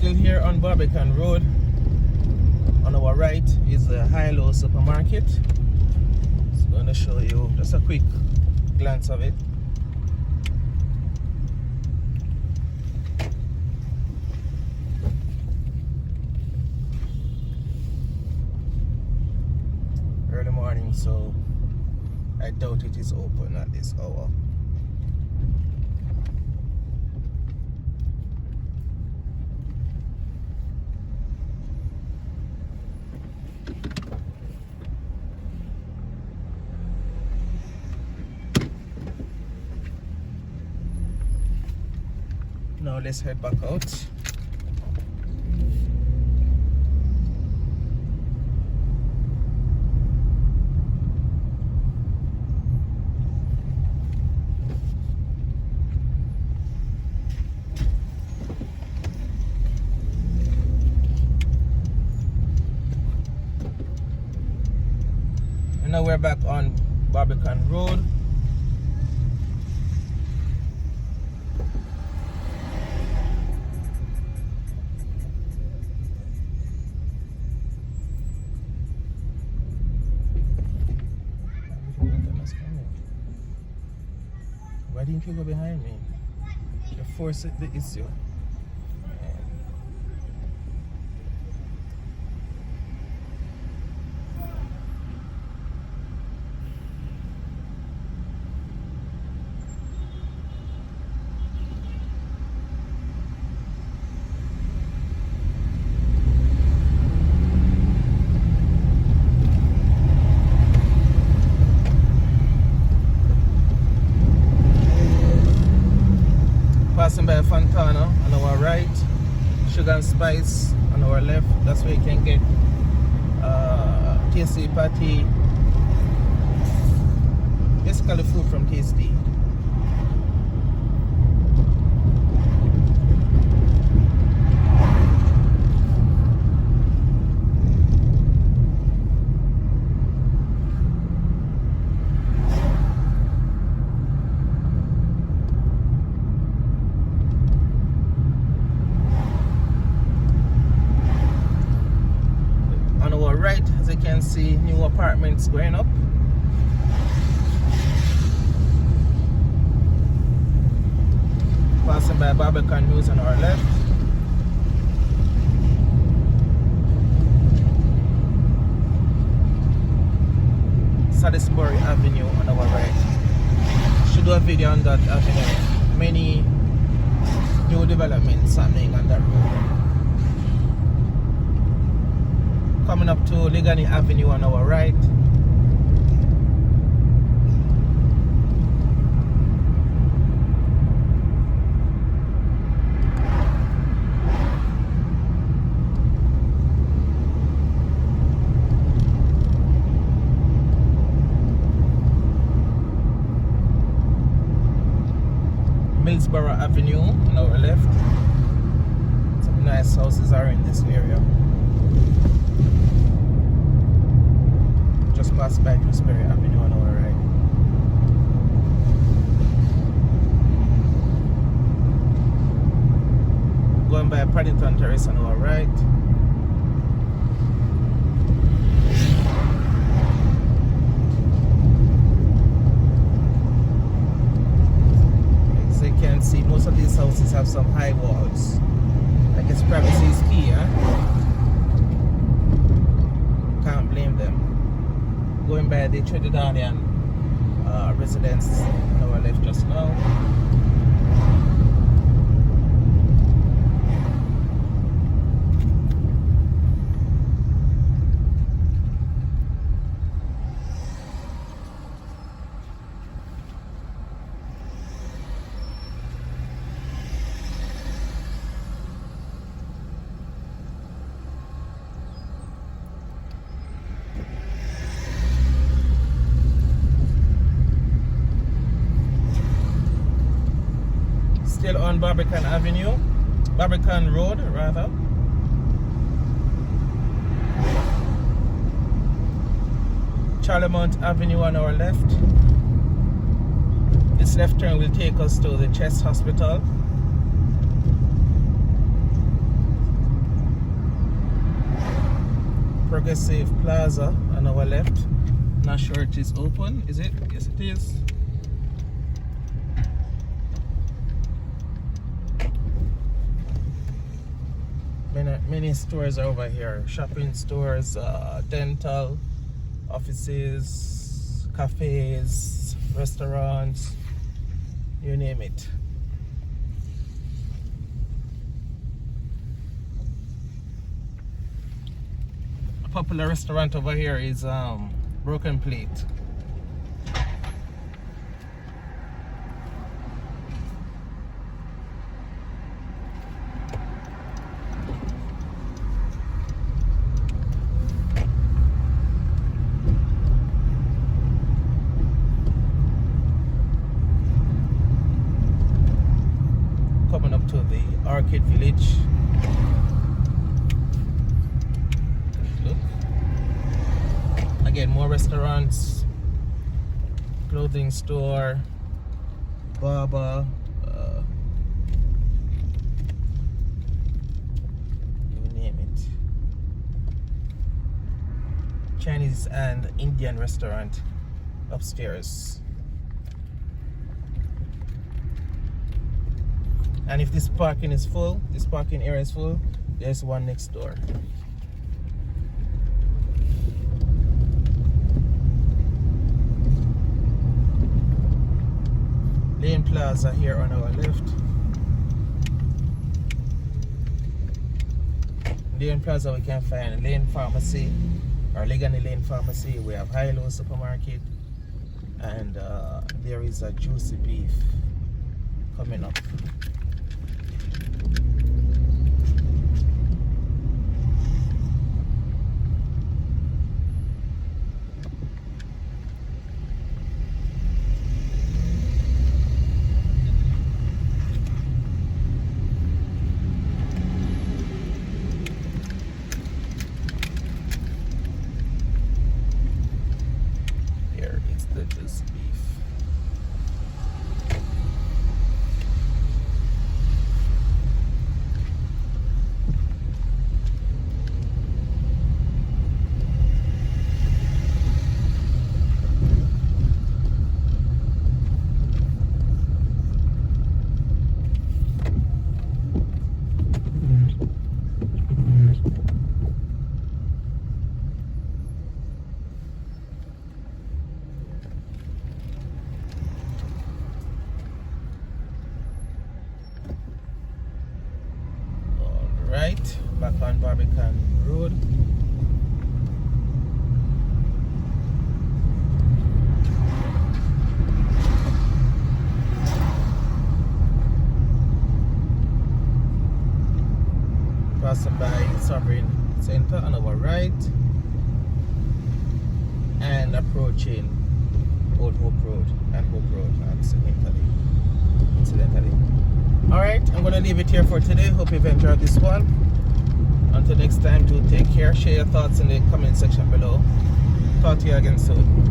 Still here on Barbican Road. On our right is the High-Low supermarket. Just going to show you just a quick glance of it. Early morning, so I doubt it is open at this hour. Now let's head back out. And now we're back on Barbican Road. Why didn't you go behind me? You forced the issue. Passing by Fontana on our right, Sugar and Spice on our left. That's where you can get tasty patty, basically food from Tasty. Right, as you can see, new apartments going up. Passing by Barbican News on our left. Salisbury Avenue on our right. Should do a video on that avenue. Many new developments happening on that road. Coming up to Ligani Avenue on our right. Millsboro Avenue on our left. Some nice houses are in this area. Just passed by Gooseberry Avenue on our right. Going by Paddington Terrace on our right. As you can see, most of these houses have some high walls. I guess privacy is key, huh? Can't blame them. Going by the Trinidadian residence on our left just now. Still on Barbican Avenue, Barbican Road rather. Charlemont Avenue on our left. This left turn will take us to the Chest Hospital. Progressive Plaza on our left. Not sure it is open, is it? Yes, it is. Many stores are over here. Shopping stores, dental, offices, cafes, restaurants, you name it. A popular restaurant over here is Broken Plate. Coming up to the Arcade Village. Look. Again, more restaurants, clothing store, barber, you name it. Chinese and Indian restaurant upstairs. And if this parking is full, this parking area is full, there's one next door. Lane Plaza here on our left. Lane Plaza we can find Lane Pharmacy or Legany Lane Pharmacy. We have Hilo Supermarket, and there is a Juicy Beef coming up. The Juicy Beef. Right, back on Barbican Road. Passing by Sovereign Center on our right and approaching Old Hope Road and Hope Road incidentally. Alright, I'm going to leave it here for today. Hope you've enjoyed this one. Until next time, do take care. Share your thoughts in the comment section below. Talk to you again soon.